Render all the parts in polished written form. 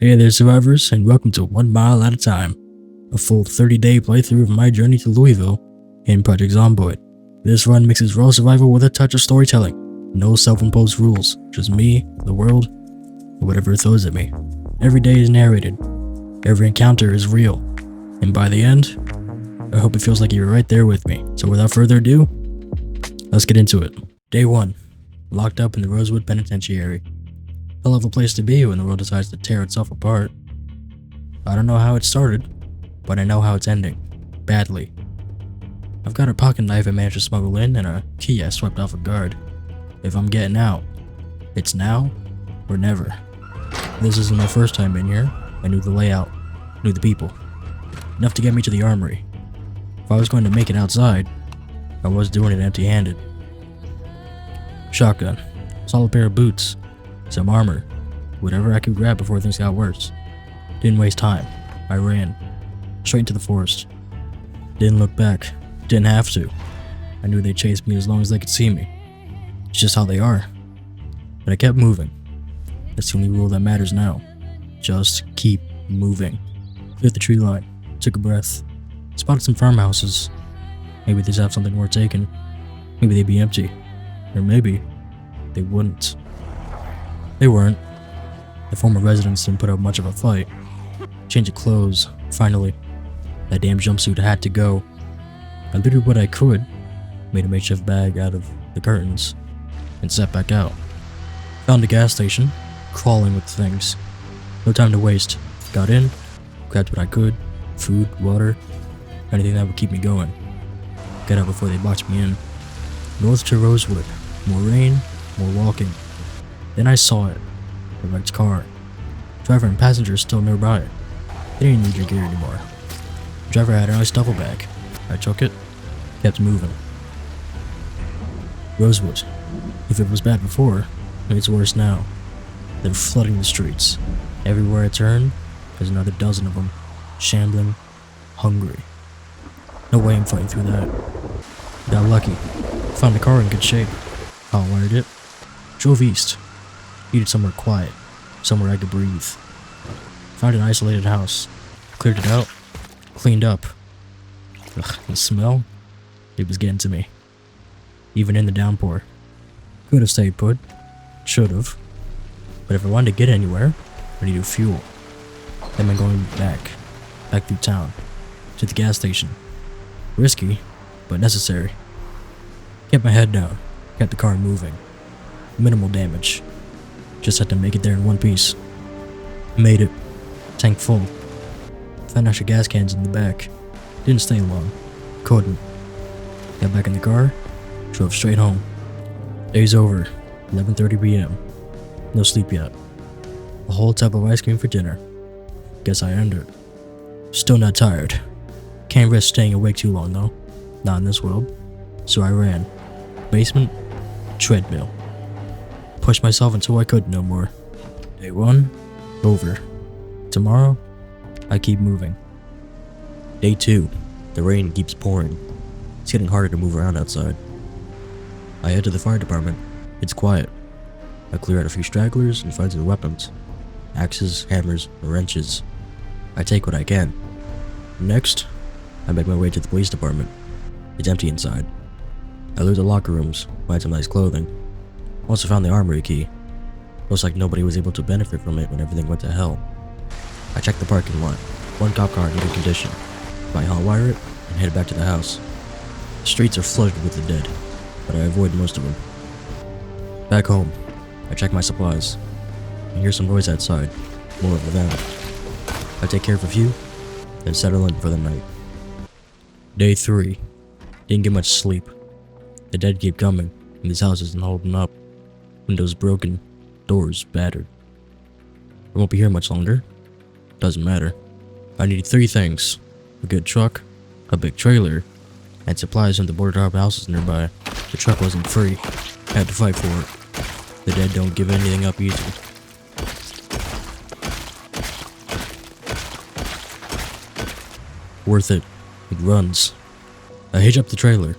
Hey there, survivors, and welcome to 1 Mile at a Time, a full 30-day playthrough of my journey to Louisville in Project Zomboid. This run mixes raw survival with a touch of storytelling. No self-imposed rules, just me, the world, and whatever it throws at me. Every day is narrated, every encounter is real, and by the end, I hope it feels like you're right there with me. So without further ado, let's get into it. Day 1, locked up in the Rosewood Penitentiary. Hell of a place to be when the world decides to tear itself apart. I don't know how it started, but I know how it's ending. Badly. I've got a pocket knife I managed to smuggle in and a key I swept off a guard. If I'm getting out, it's now or never. This isn't my first time in here. I knew the layout, knew the people. Enough to get me to the armory. If I was going to make it outside, I was doing it empty-handed. Shotgun, solid pair of boots, some armor, whatever I could grab before things got worse. Didn't waste time. I ran. Straight into the forest. Didn't look back. Didn't have to. I knew they'd chase me as long as they could see me. It's just how they are. But I kept moving. That's the only rule that matters now. Just keep moving. Hit the tree line. Took a breath. Spotted some farmhouses. Maybe they'd have something worth taking. Maybe they'd be empty. Or maybe they wouldn't. They weren't. The former residents didn't put up much of a fight. Change of clothes, finally. That damn jumpsuit had to go. I looted what I could, made a makeshift bag out of the curtains, and set back out. Found a gas station, crawling with things. No time to waste. Got in, grabbed what I could, food, water, anything that would keep me going. Got out before they boxed me in. North to Rosewood. More rain, more walking. Then I saw it. The wrecked car. Driver and passengers still nearby. They didn't need your gear anymore. The driver had a nice duffel bag. I took it, kept moving. Rosewood. If it was bad before, it's worse now. They're flooding the streets. Everywhere I turn, there's another dozen of them. Shambling, hungry. No way I'm fighting through that. Got lucky. Found a car in good shape. Hotwired it. Drove east. Needed somewhere quiet, somewhere I could breathe. Found an isolated house, cleared it out, cleaned up. Ugh, the smell, it was getting to me. Even in the downpour. Could have stayed put, should have. But if I wanted to get anywhere, I needed fuel. That meant going back through town, to the gas station. Risky, but necessary. Kept my head down, kept the car moving. Minimal damage. Just had to make it there in one piece. Made it. Tank full. Found extra gas cans in the back. Didn't stay long. Couldn't. Got back in the car. Drove straight home. Day's over. 11:30 p.m. No sleep yet. A whole tub of ice cream for dinner. Guess I earned it. Still not tired. Can't risk staying awake too long though. Not in this world. So I ran. Basement. Treadmill. Pushed myself until I couldn't no more. Day 1, over. Tomorrow, I keep moving. Day 2, the rain keeps pouring. It's getting harder to move around outside. I head to the fire department. It's quiet. I clear out a few stragglers and find some weapons. Axes, hammers, and wrenches. I take what I can. Next, I make my way to the police department. It's empty inside. I loot the locker rooms, find some nice clothing. Also found the armory key. Looks like nobody was able to benefit from it when everything went to hell. I checked the parking lot. One cop car in good condition. I hotwire it and head back to the house. The streets are flooded with the dead, but I avoid most of them. Back home, I check my supplies. I hear some noise outside. More of them. I take care of a few, then settle in for the night. Day 3. Didn't get much sleep. The dead keep coming, and this house isn't holding up. Windows broken, doors battered. I won't be here much longer. Doesn't matter. I need 3 things. A good truck, a big trailer, and supplies from the border top houses nearby. The truck wasn't free. I had to fight for it. The dead don't give anything up easy. Worth it. It runs. I hitch up the trailer.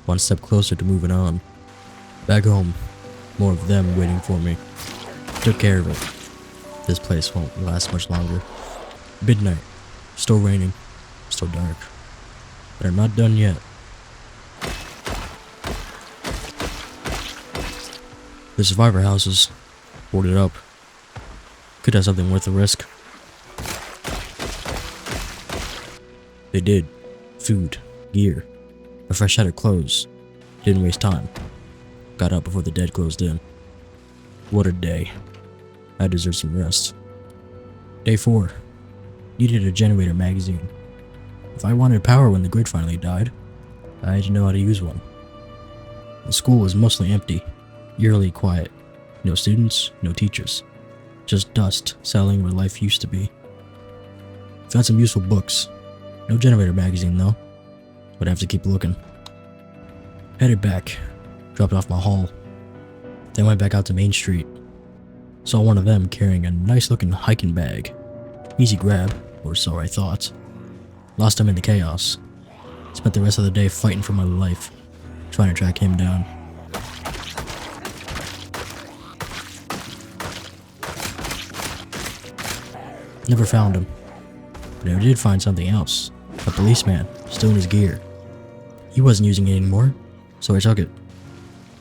One step closer to moving on. Back home. More of them waiting for me. Took care of it. This place won't last much longer. Midnight. Still raining. Still dark. But I'm not done yet. The survivor houses, boarded up. Could have something worth the risk. They did. Food, gear, a fresh set of clothes. Didn't waste time. Got up before the dead closed in. What a day. I deserve some rest. Day 4. Needed a generator magazine. If I wanted power when the grid finally died, I had to know how to use one. The school was mostly empty, eerily quiet. No students, no teachers. Just dust settling where life used to be. Found some useful books. No generator magazine though. Would have to keep looking. Headed back. Dropped off my haul. Then went back out to Main Street. Saw one of them carrying a nice looking hiking bag. Easy grab, or so I thought. Lost him in the chaos. Spent the rest of the day fighting for my life, trying to track him down. Never found him. But I did find something else. A policeman, still in his gear. He wasn't using it anymore, so I took it.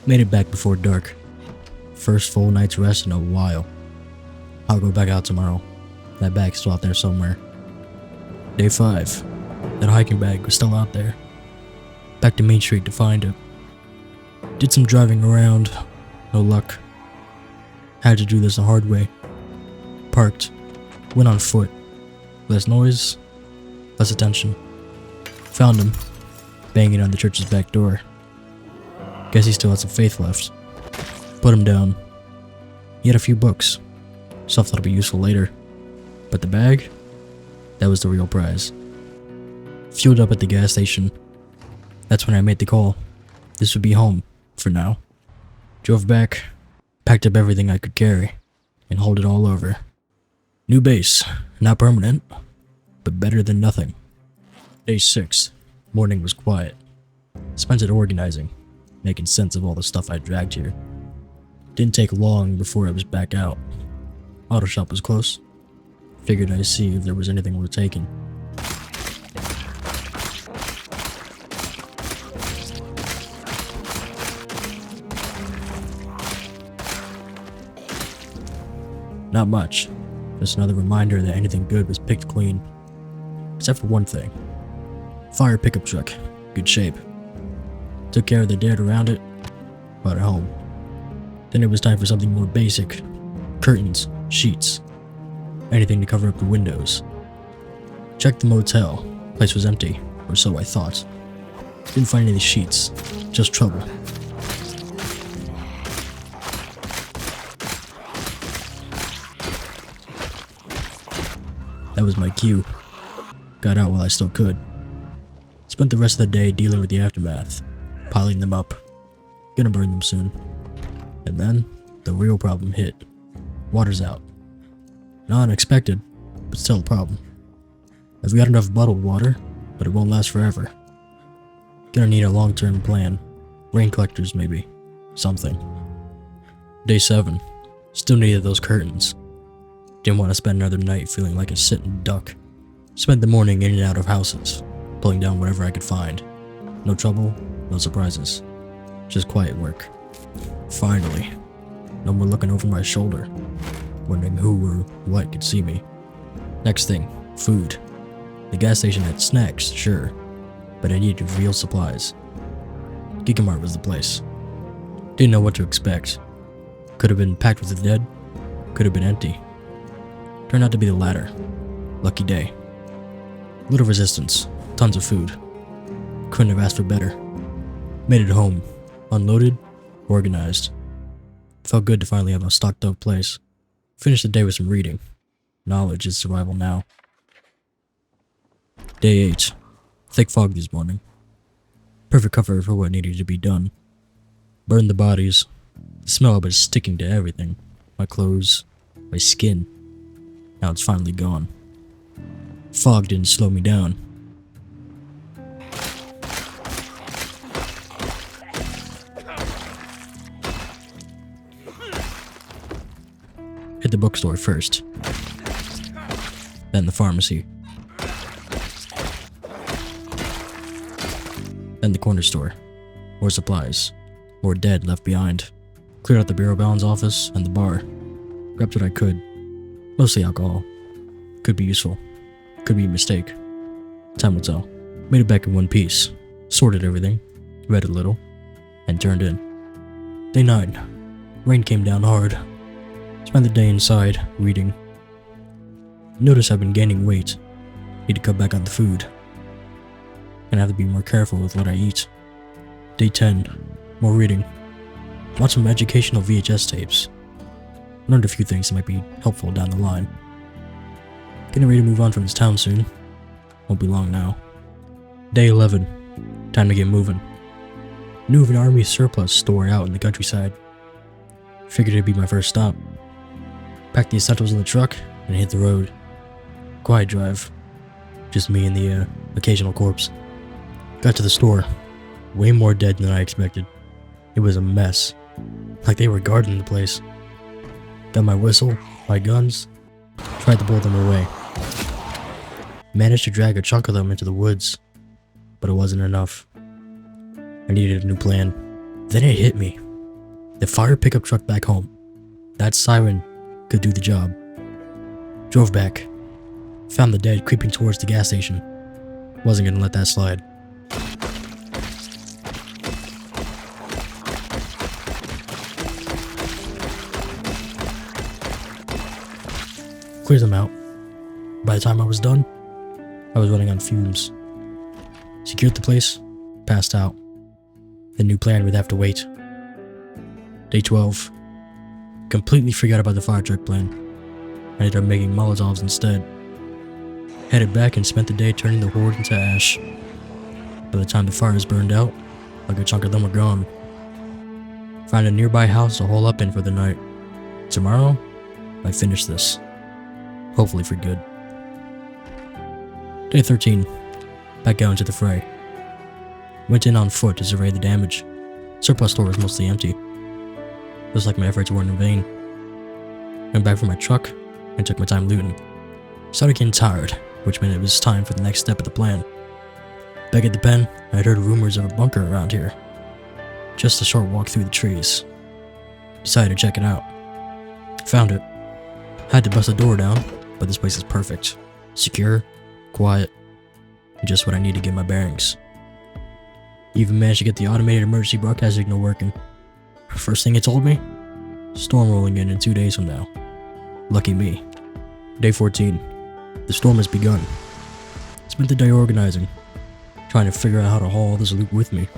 Made it back before dark. First full night's rest in a while. I'll go back out tomorrow. That bag's still out there somewhere. Day 5. That hiking bag was still out there. Back to Main Street to find it. Did some driving around. No luck. Had to do this the hard way. Parked. Went on foot. Less noise. Less attention. Found him. Banging on the church's back door. Guess he still had some faith left. Put him down. He had a few books. Stuff that'll be useful later. But the bag? That was the real prize. Fueled up at the gas station. That's when I made the call. This would be home, for now. Drove back, packed up everything I could carry, and hauled it all over. New base, not permanent, but better than nothing. Day 6. Morning was quiet. Spent it organizing, making sense of all the stuff I dragged here. Didn't take long before I was back out. Auto shop was close. Figured I'd see if there was anything worth taking. Not much. Just another reminder that anything good was picked clean. Except for one thing. Fire pickup truck. Good shape. Took care of the dirt around it. Brought it home. Then it was time for something more basic. Curtains. Sheets. Anything to cover up the windows. Checked the motel. Place was empty, or so I thought. Didn't find any sheets. Just trouble. That was my cue. Got out while I still could. Spent the rest of the day dealing with the aftermath. Piling them up. Gonna burn them soon. And then, the real problem hit. Water's out. Not unexpected, but still a problem. I've got enough bottled water, but it won't last forever. Gonna need a long-term plan. Rain collectors maybe. Something. Day 7. Still needed those curtains. Didn't want to spend another night feeling like a sitting duck. Spent the morning in and out of houses, pulling down whatever I could find. No trouble, no surprises. Just quiet work. Finally. No more looking over my shoulder, wondering who or what could see me. Next thing, food. The gas station had snacks, sure, but I needed real supplies. Gigamart was the place. Didn't know what to expect. Could have been packed with the dead, could have been empty. Turned out to be the latter. Lucky day. Little resistance, tons of food. Couldn't have asked for better. Made it home, unloaded, organized. Felt good to finally have a stocked up place. Finished the day with some reading. Knowledge is survival now. Day 8. Thick fog this morning. Perfect cover for what needed to be done. Burned the bodies. The smell was sticking to everything. My clothes, my skin. Now it's finally gone. Fog didn't slow me down. Hit the bookstore first. then the pharmacy, then the corner store, more supplies, more dead left behind. Cleared out the bureau bonds office and the bar. Grabbed what I could, mostly alcohol. Could be useful, could be a mistake. Time will tell. Made it back in one piece, sorted everything, read a little, and turned in. Day 9. Rain came down hard. Spent the day inside, reading. Notice I've been gaining weight. Need to cut back on the food. Gonna have to be more careful with what I eat. Day 10. More reading. Watched some educational VHS tapes. Learned a few things that might be helpful down the line. Getting ready to move on from this town soon. Won't be long now. Day 11. Time to get moving. Knew of an army surplus store out in the countryside. Figured it'd be my first stop. Packed the essentials in the truck and hit the road. Quiet drive. Just me and the occasional corpse. Got to the store. Way more dead than I expected. It was a mess. Like they were guarding the place. Got my whistle, my guns. Tried to blow them away. Managed to drag a chunk of them into the woods. But it wasn't enough. I needed a new plan. Then it hit me. The fire pickup truck back home. That siren could do the job. Drove back. Found the dead creeping towards the gas station. Wasn't gonna let that slide. Cleared them out. By the time I was done, I was running on fumes. Secured the place, passed out. The new plan would have to wait. Day 12. Completely forgot about the fire truck plan. I ended up making Molotovs instead. Headed back and spent the day turning the horde into ash. By the time the fires burned out, a good chunk of them were gone. Found a nearby house to hole up in for the night. Tomorrow, I finish this. Hopefully for good. Day 13. Back out into the fray. Went in on foot to survey the damage. Surplus store was mostly empty. Looks like my efforts weren't in vain. Went back for my truck and took my time looting. Started getting tired, which meant it was time for the next step of the plan. Back at the pen, I had heard rumors of a bunker around here. Just a short walk through the trees. Decided to check it out. Found it. Had to bust the door down, but this place is perfect. Secure, quiet, and just what I need to get my bearings. Even managed to get the automated emergency broadcast signal working. First thing it told me? Storm rolling in 2 days from now. Lucky me. Day 14. The storm has begun. Spent the day organizing, trying to figure out how to haul all this loot with me.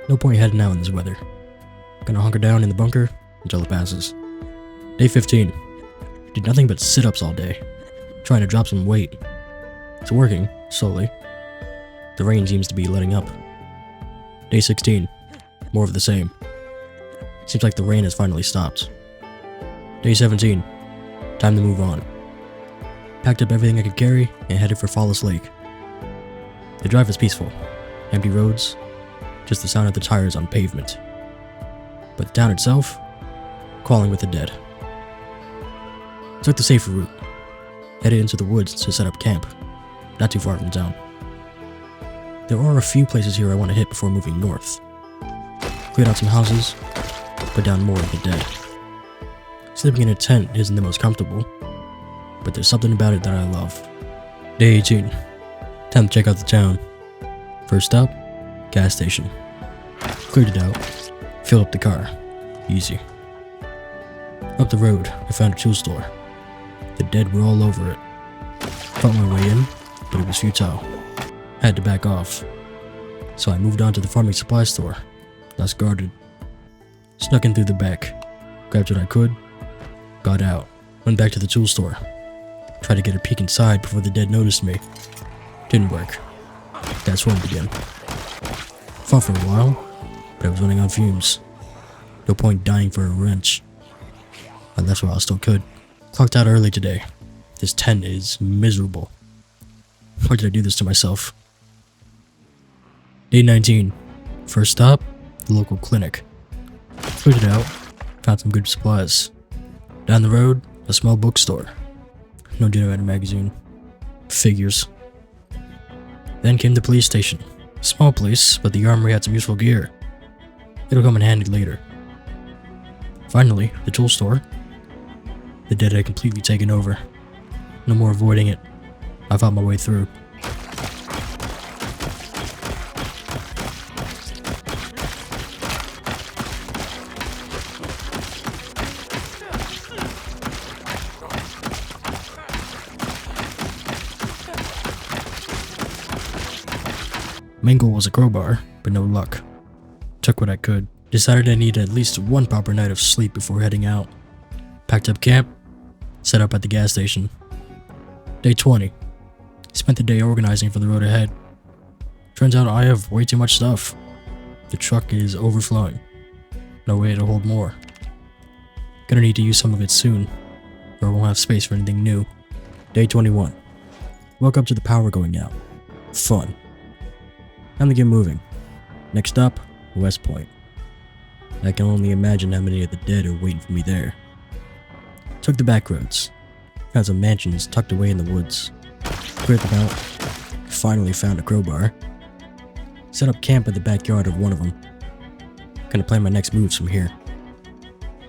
No point heading out in this weather. Gonna hunker down in the bunker until it passes. Day 15. Did nothing but sit-ups all day, trying to drop some weight. It's working, slowly. The rain seems to be letting up. Day 16. More of the same. Seems like the rain has finally stopped. Day 17. Time to move on. Packed up everything I could carry and headed for Fallis Lake. The drive is peaceful. Empty roads, just the sound of the tires on pavement. But the town itself, crawling with the dead. Took the safer route. Headed into the woods to set up camp, not too far from town. There are a few places here I want to hit before moving north. Cleared out some houses, put down more of the dead. Sleeping in a tent isn't the most comfortable, but there's something about it that I love. Day 18. Time to check out the town. First stop, gas station. Cleared it out, filled up the car. Easy. Up the road, I found a tool store. The dead were all over it. Fought my way in, but it was futile. Had to back off. So I moved on to the farming supply store, less guarded. Snuck in through the back, grabbed what I could, got out, went back to the tool store. Tried to get a peek inside before the dead noticed me. Didn't work. That's when it began. Fought for a while, but I was running on fumes. No point dying for a wrench. I left while I still could. Clocked out early today. This tent is miserable. Why did I do this to myself? Day 19. First stop, the local clinic. Cleared it out, found some good supplies. Down the road, a small bookstore. No generator magazine. Figures. Then came the police station. Small place, but the armory had some useful gear. It'll come in handy later. Finally, the tool store. The dead had completely taken over. No more avoiding it. I fought my way through. Main goal was a crowbar, but no luck. Took what I could. Decided I needed at least one proper night of sleep before heading out. Packed up camp, set up at the gas station. Day 20. Spent the day organizing for the road ahead. Turns out I have way too much stuff. The truck is overflowing. No way to hold more. Gonna need to use some of it soon, or I won't have space for anything new. Day 21. Woke up to the power going out. Fun. Time to get moving. Next up, West Point. I can only imagine how many of the dead are waiting for me there. Took the back roads. Found some mansions tucked away in the woods. Cleared them out. Finally found a crowbar. Set up camp at the backyard of one of them. Gonna plan my next moves from here.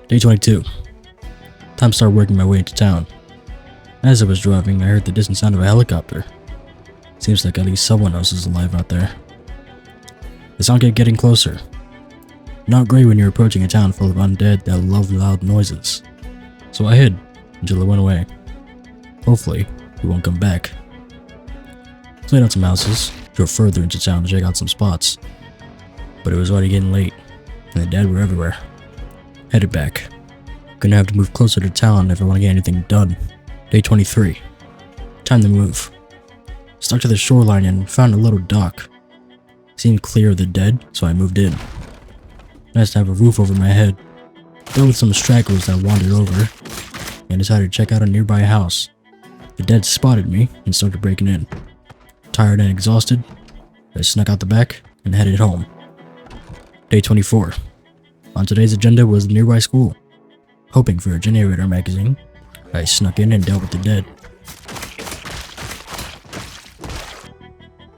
Day 22. Time to start working my way into town. As I was driving, I heard the distant sound of a helicopter. Seems like at least someone else is alive out there. The sound kept getting closer. Not great when you're approaching a town full of undead that love loud noises. So I hid until it went away. Hopefully, it won't come back. Played out some houses, drove further into town to check out some spots. But it was already getting late, and the dead were everywhere. Headed back. Gonna have to move closer to town if I want to get anything done. Day 23. Time to move. Stuck to the shoreline and found a little dock. Seemed clear of the dead, so I moved in. Nice to have a roof over my head. Dealt with some stragglers that wandered over, and decided to check out a nearby house. The dead spotted me and started breaking in. Tired and exhausted, I snuck out the back and headed home. Day 24. On today's agenda was the nearby school. Hoping for a generator magazine, I snuck in and dealt with the dead.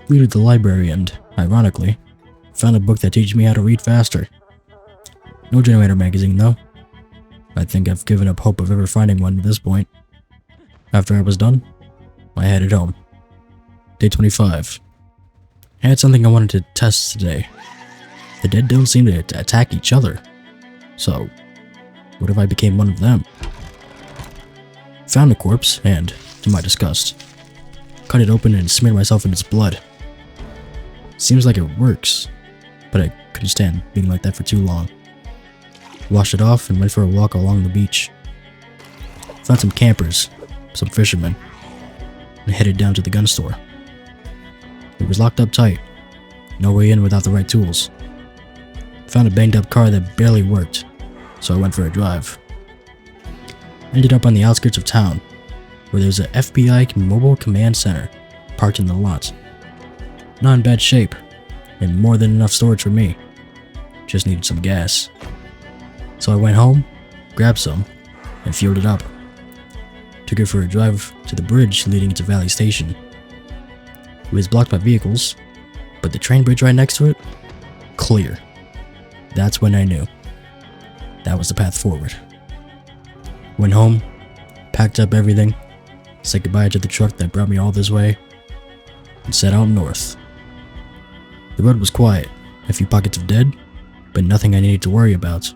Looted the library and, ironically, found a book that teaches me how to read faster. No generator magazine though. I think I've given up hope of ever finding one at this point. After I was done, I headed home. Day 25. I had something I wanted to test today. The dead don't seem to attack each other. So, what if I became one of them? Found a corpse and, to my disgust, cut it open and smeared myself in its blood. Seems like it works, but I couldn't stand being like that for too long. Washed it off and went for a walk along the beach. Found some campers, some fishermen, and headed down to the gun store. It was locked up tight, no way in without the right tools. Found a banged up car that barely worked, so I went for a drive. Ended up on the outskirts of town, where there's a FBI mobile command center parked in the lot. Not in bad shape, and more than enough storage for me. Just needed some gas. So I went home, grabbed some, and fueled it up. Took it for a drive to the bridge leading to Valley Station. It was blocked by vehicles, but the train bridge right next to it, clear. That's when I knew. That was the path forward. Went home, packed up everything, said goodbye to the truck that brought me all this way, and set out north. The road was quiet, a few pockets of dead, but nothing I needed to worry about.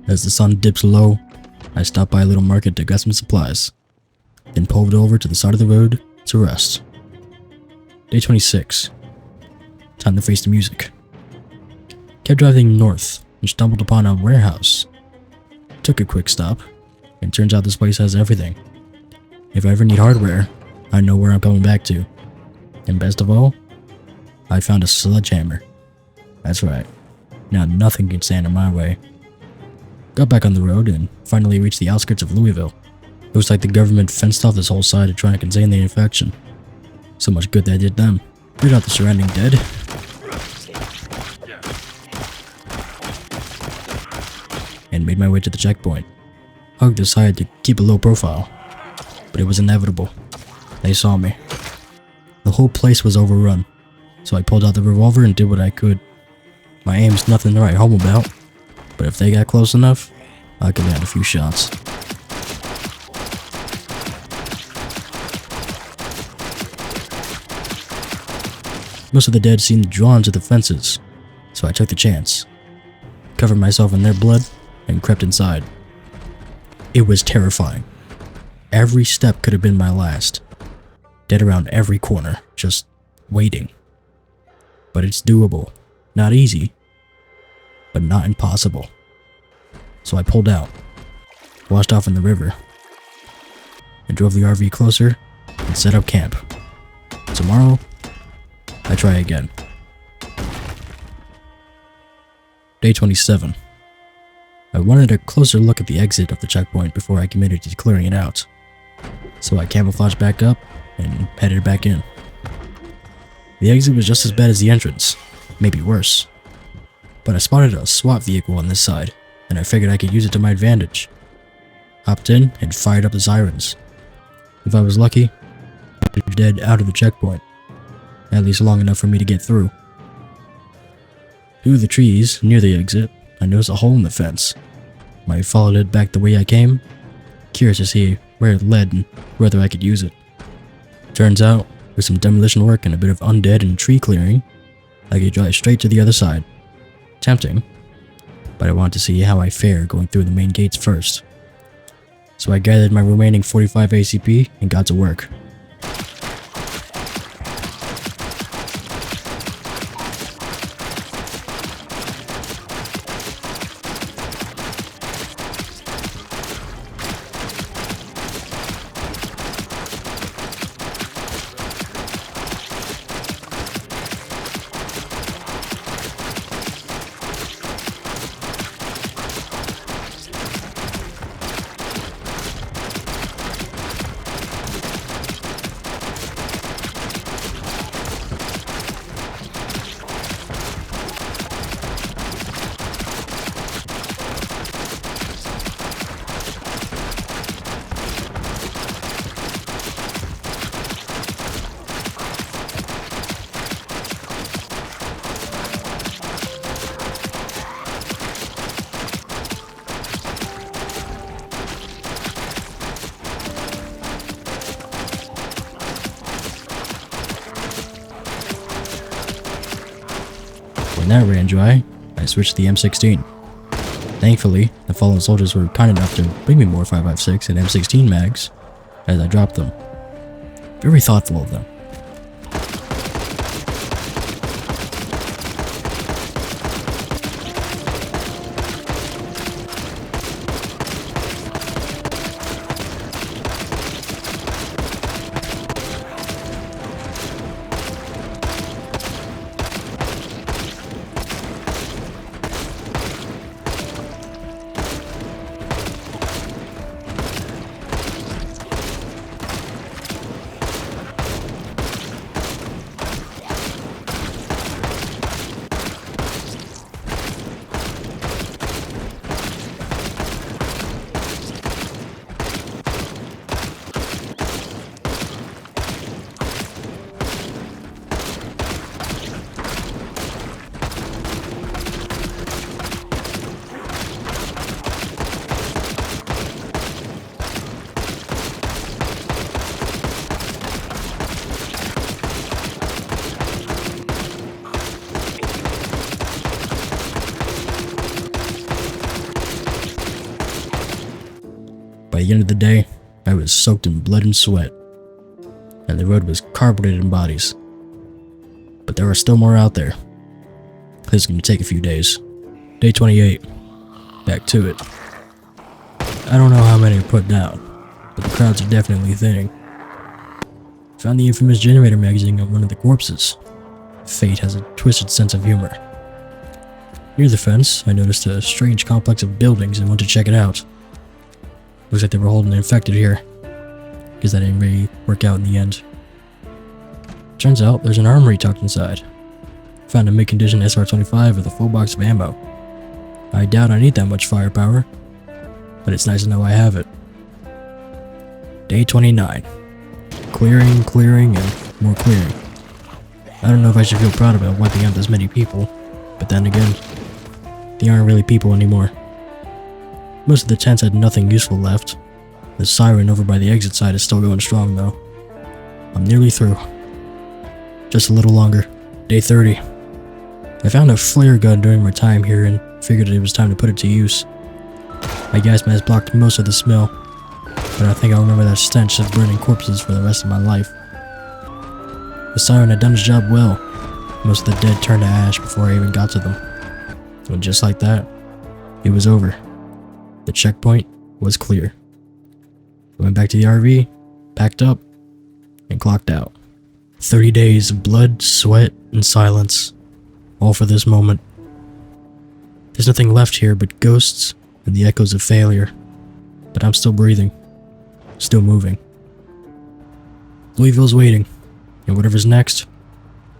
As the sun dips low, I stopped by a little market to grab some supplies, then pulled over to the side of the road to rest. Day 26. Time to face the music. Kept driving north and stumbled upon a warehouse. Took a quick stop, and turns out this place has everything. If I ever need hardware, I know where I'm coming back to. And best of all, I found a sledgehammer. That's right, now nothing can stand in my way. Got back on the road and finally reached the outskirts of Louisville. Looks like the government fenced off this whole side to try and contain the infection. So much good that did them. Cleared out the surrounding dead. And made my way to the checkpoint. Hugged the side to keep a low profile. but it was inevitable. They saw me. The whole place was overrun, so I pulled out the revolver and did what I could. My aim's nothing to write home about, but if they got close enough, I could land a few shots. Most of the dead seemed drawn to the fences, so I took the chance, covered myself in their blood, and crept inside. It was terrifying. Every step could have been my last. Dead around every corner, just waiting. But it's doable. Not easy, but not impossible. So I pulled out, washed off in the river, and drove the RV closer and set up camp. Tomorrow, I try again. Day 27. I wanted a closer look at the exit of the checkpoint before I committed to clearing it out, so I camouflaged back up and headed back in. The exit was just as bad as the entrance, maybe worse, but I spotted a SWAT vehicle on this side, and I figured I could use it to my advantage. Hopped in and fired up the sirens. If I was lucky, I'd be dead out of the checkpoint, at least long enough for me to get through. Through the trees near the exit, I noticed a hole in the fence. I followed it back the way I came, curious to see where it led and whether I could use it. Turns out, with some demolition work and a bit of undead and tree clearing, I could drive straight to the other side. Tempting, but I wanted to see how I fare going through the main gates first. So I gathered my remaining 45 ACP and got to work. When that ran dry, I switched to the M16. Thankfully, the fallen soldiers were kind enough to bring me more 5.56 and M16 mags as I dropped them. Very thoughtful of them. By the end of the day, I was soaked in blood and sweat, and the road was carpeted in bodies. But there are still more out there. This is going to take a few days. Day 28. Back to it. I don't know how many are put down, but the crowds are definitely thinning. Found the infamous generator magazine on one of the corpses. Fate has a twisted sense of humor. Near the fence, I noticed a strange complex of buildings and went to check it out. Looks like they were holding the infected here. Guess that didn't really work out in the end. Turns out there's an armory tucked inside. Found a mid-condition SR-25 with a full box of ammo. I doubt I need that much firepower, but it's nice to know I have it. Day 29. Clearing, and more clearing. I don't know if I should feel proud about wiping out this many people, but then again, they aren't really people anymore. Most of the tents had nothing useful left. The siren over by the exit side is still going strong though. I'm nearly through. Just a little longer. Day 30. I found a flare gun during my time here and figured it was time to put it to use. My gas mask blocked most of the smell, but I think I'll remember that stench of burning corpses for the rest of my life. The siren had done its job well. Most of the dead turned to ash before I even got to them. And just like that, it was over. The checkpoint was clear. I went back to the RV, packed up, and clocked out. 30 days of blood, sweat, and silence. All for this moment. There's nothing left here but ghosts and the echoes of failure. But I'm still breathing. Still moving. Louisville's waiting. And whatever's next,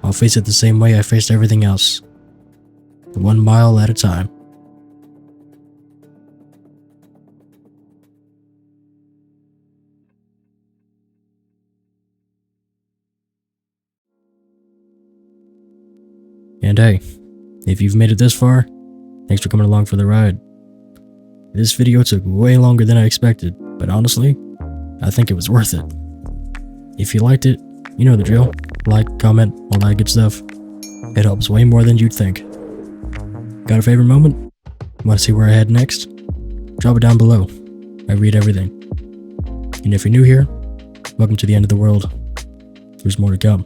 I'll face it the same way I faced everything else. 1 mile at a time. And hey, if you've made it this far, thanks for coming along for the ride. This video took way longer than I expected, but honestly, I think it was worth it. If you liked it, you know the drill. Like, comment, all that good stuff. It helps way more than you'd think. Got a favorite moment? Want to see where I head next? Drop it down below. I read everything. And if you're new here, welcome to the end of the world. There's more to come.